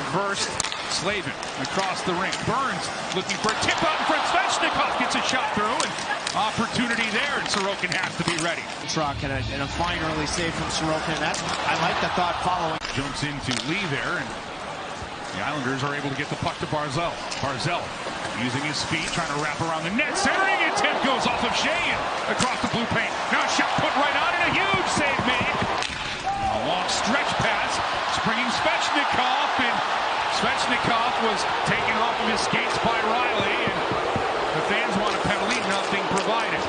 reversed. Slavin across the ring. Burns looking for a tip out in front. Svechnikov gets a shot through, and opportunity there, and Sorokin has to be ready. Truck and a fine early save from Sorokin. I like the thought following. Jumps into Lee there, and the Islanders are able to get the puck to Barzal. Barzal using his speed, trying to wrap around the net. Centering attempt goes off of Shea across the blue paint. Now a shot put right on, and a huge save made. A long stretch pass, springing Svechnikov, and Svechnikov was taken off of his skates by Riley, and the fans want a penalty, nothing provided.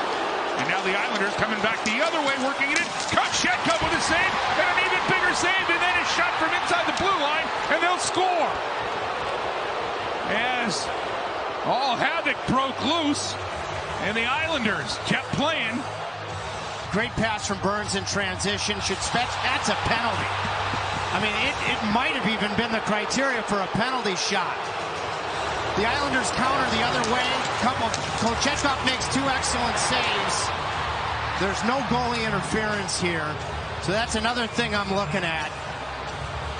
And now the Islanders coming back the other way, working it in. Kochetkov with a save, and an even bigger save, and then a shot from inside the blue line, and they'll score. As all havoc broke loose, and the Islanders kept playing. Great pass from Burns in transition. That's a penalty. I mean, it might have even been the criteria for a penalty shot. The Islanders counter the other way. Kochetkov makes two excellent saves. There's no goalie interference here. So that's another thing I'm looking at.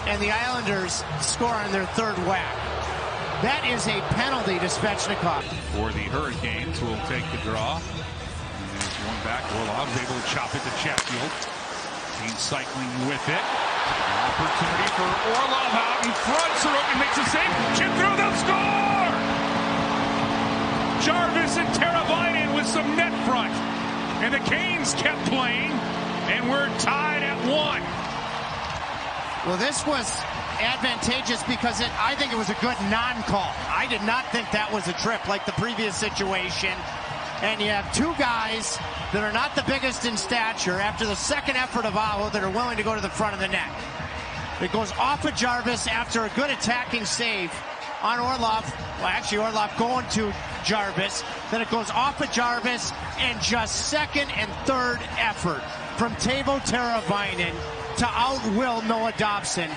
And the Islanders score on their third whack. That is a penalty to Svechnikov. For the Hurricanes, will take the draw. And there's one back. Orlov's able to chop it to Chatfield. Team cycling with it. Opportunity for Orlov out in front. Sorokin makes a save. Chip through, they'll score! Jarvis and Teravainen with some net front. And the Canes kept playing, and we're tied at 1. Well, this was advantageous because I think it was a good non-call. I did not think that was a trip like the previous situation. And you have two guys that are not the biggest in stature after the second effort of Aho that are willing to go to the front of the net. It goes off of Jarvis after a good attacking save on Orlov. Well, actually, Orlov going to Jarvis. Then it goes off of Jarvis, and just second and third effort from Teuvo Teravainen to outwill Noah Dobson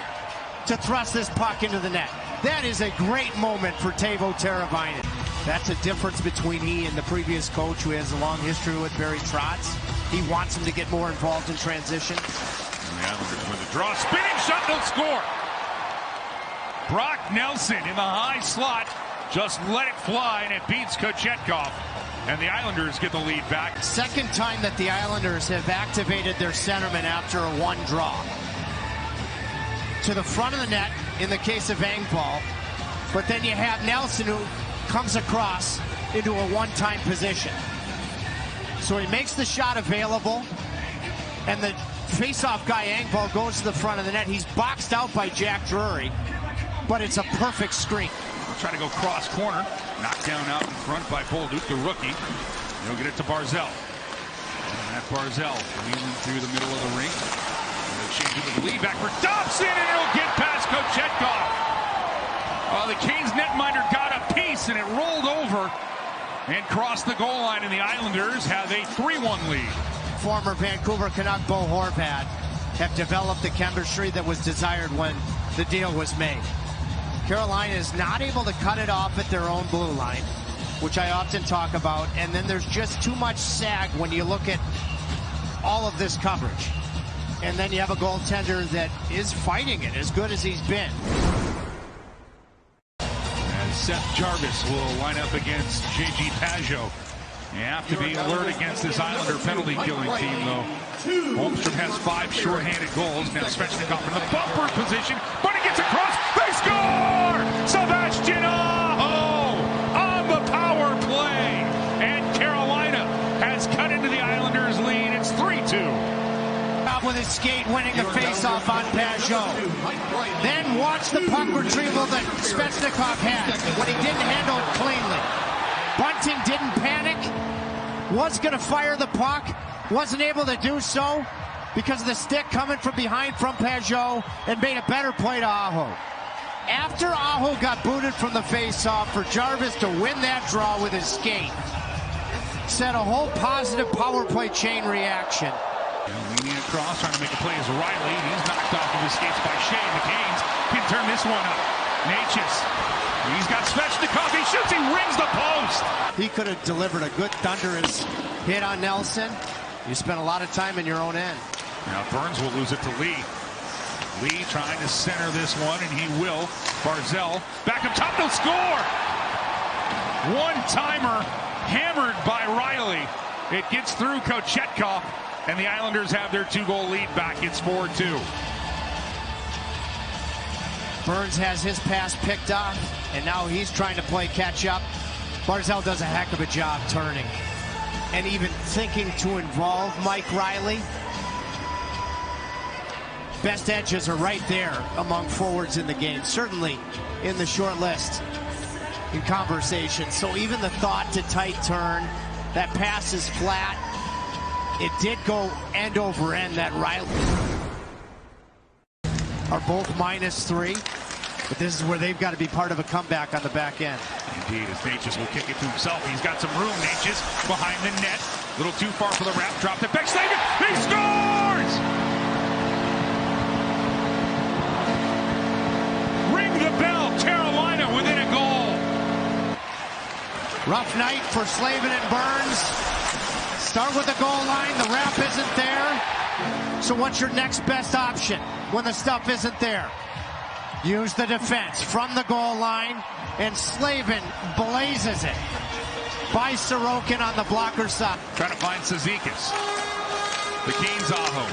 to thrust this puck into the net. That is a great moment for Teuvo Teravainen. That's a difference between he and the previous coach, who has a long history with Barry Trotz. He wants him to get more involved in transition. And the Islanders with a draw, spinning shot, they'll score. Brock Nelson in the high slot, just let it fly, and it beats Kochetkov. And the Islanders get the lead back. Second time that the Islanders have activated their centerman after a one draw. To the front of the net in the case of Engvall. But then you have Nelson, who comes across into a one-time position. So he makes the shot available, and the face-off guy, Engvall, goes to the front of the net. He's boxed out by Jack Drury, but it's a perfect screen. We'll try to go cross corner. Knocked down out in front by Bolduc, the rookie. He'll get it to Barzal. And that Barzal wheeling through the middle of the ring. They'll change it to the lead back for Dobson, and it'll get past Kochetkov. The Canes netminder got a piece, and it rolled over and crossed the goal line, and the Islanders have a 3-1 lead. Former Vancouver Canuck Bo Horvat have developed the chemistry that was desired when the deal was made. Carolina is not able to cut it off at their own blue line, which I often talk about, and then there's just too much sag when you look at all of this coverage. And then you have a goaltender that is fighting it as good as he's been. Seth Jarvis will line up against J.G. Pajot. You have to be alert against this Islander penalty-killing team, though. Holmstrom has 5 shorthanded goals. Now Svechnikov in the bumper position, but he gets across. They score! Sebastian Aho on the power play. And Carolina has cut into the Islanders' lead. It's 3-2. With his skate, winning the face-off on Pajot. Then watch the puck retrieval that Svechnikov had when he didn't handle it cleanly. Bunting didn't panic, was going to fire the puck, wasn't able to do so because of the stick coming from behind from Pajot, and made a better play to Aho. After Aho got booted from the face-off, for Jarvis to win that draw with his skate set a whole positive power play chain reaction. Leaning across, trying to make a play is Riley. He's knocked off of his skates by Shea. The Canes can turn this one up. Natchez. He's got Svechnikov. He shoots. He rings the post. He could have delivered a good thunderous hit on Nelson. You spent a lot of time in your own end. Now Burns will lose it to Lee. Lee trying to center this one, and he will. Barzell back up top, they'll score! One-timer hammered by Riley. It gets through Kochetkov, and the Islanders have their 2-goal lead back. It's 4-2. Burns has his pass picked off, and now he's trying to play catch-up. Barzell does a heck of a job turning and even thinking to involve Mike Riley. Best edges are right there among forwards in the game, certainly in the short list in conversation. So even the thought to tight turn, that pass is flat. It did go end over end. That Riley are both -3, but this is where they've got to be part of a comeback on the back end. Indeed, as Natchez will kick it to himself. He's got some room, Natchez, behind the net. A little too far for the wrap. Dropped it back. Slavin, he scores! Ring the bell. Carolina within a goal. Rough night for Slavin and Burns. Start with the goal line. The wrap isn't there. So what's your next best option when the stuff isn't there? Use the defense from the goal line, and Slavin blazes it by Sorokin on the blocker side. Trying to find Cizikas. The Canes Aho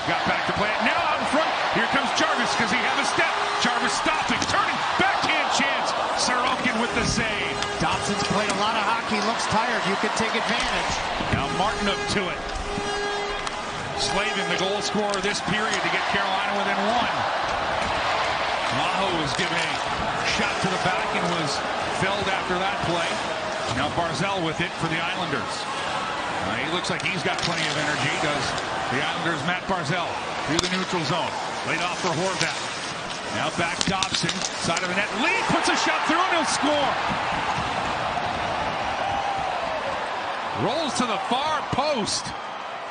got back to play it. Now out in front. Here comes Jarvis. Does he have a step? Jarvis stopping, turning, backhand chance. Sorokin with the save. Dobson's played a lot of hockey. Looks tired. You can take advantage. Now Martin up to it. Slavin, the goal scorer this period to get Carolina within 1. Aho was given a shot to the back and was felled after that play. Now Barzell with it for the Islanders. He looks like he's got plenty of energy, does the Islanders. Matt Barzell through the neutral zone. Laid off for Horvat. Now back Dobson, side of the net. Lee puts a shot through and he'll score. Rolls to the far post.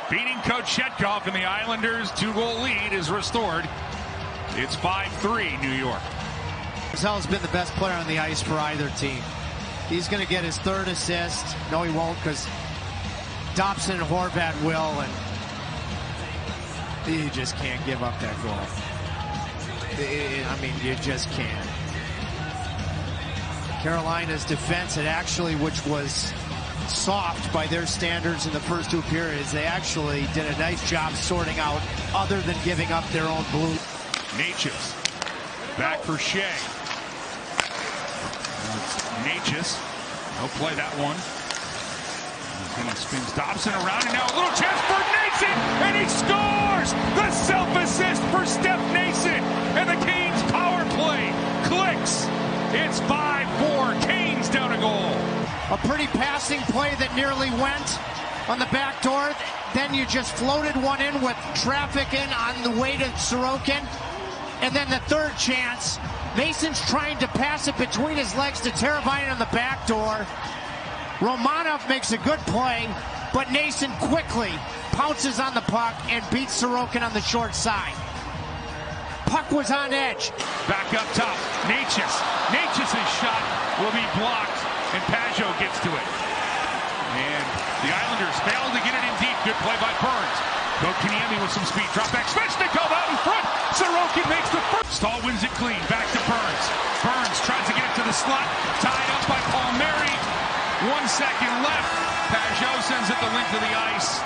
Beating Kochetkov, and the Islanders' 2-goal lead is restored. It's 5-3 New York. Barzell's been the best player on the ice for either team. He's going to get his 3rd assist. No, he won't, because Dobson and Horvat will, and you just can't give up that goal. I mean, you just can't. Carolina's defense, which was soft by their standards in the first 2 periods, they actually did a nice job sorting out other than giving up their own blue. Natchez back for Shea. Natchez, he'll play that one. He spins Dobson around, and now a little chance for Nason, and he scores! The self-assist for Steph Nason, and the Canes power play clicks. It's 5-4, Canes down a goal. A pretty passing play that nearly went on the back door. Then you just floated one in with traffic in on the way to Sorokin. And then the 3rd chance, Mason's trying to pass it between his legs to Teravainen on the back door. Romanov makes a good play, but Nason quickly pounces on the puck and beats Sorokin on the short side. Puck was on edge. Back up top, Natchez's shot will be blocked, and Pajot gets to it. And the Islanders failed to get it in deep. Good play by Burns. Kotkaniemi with some speed. Drop back. Svechnikov out in front. Sorokin makes the first. Stahl wins it clean. Back to Burns. Burns tries to get it to the slot. Tied up by Palmieri. 1 second left. Pajot sends it the length of the ice.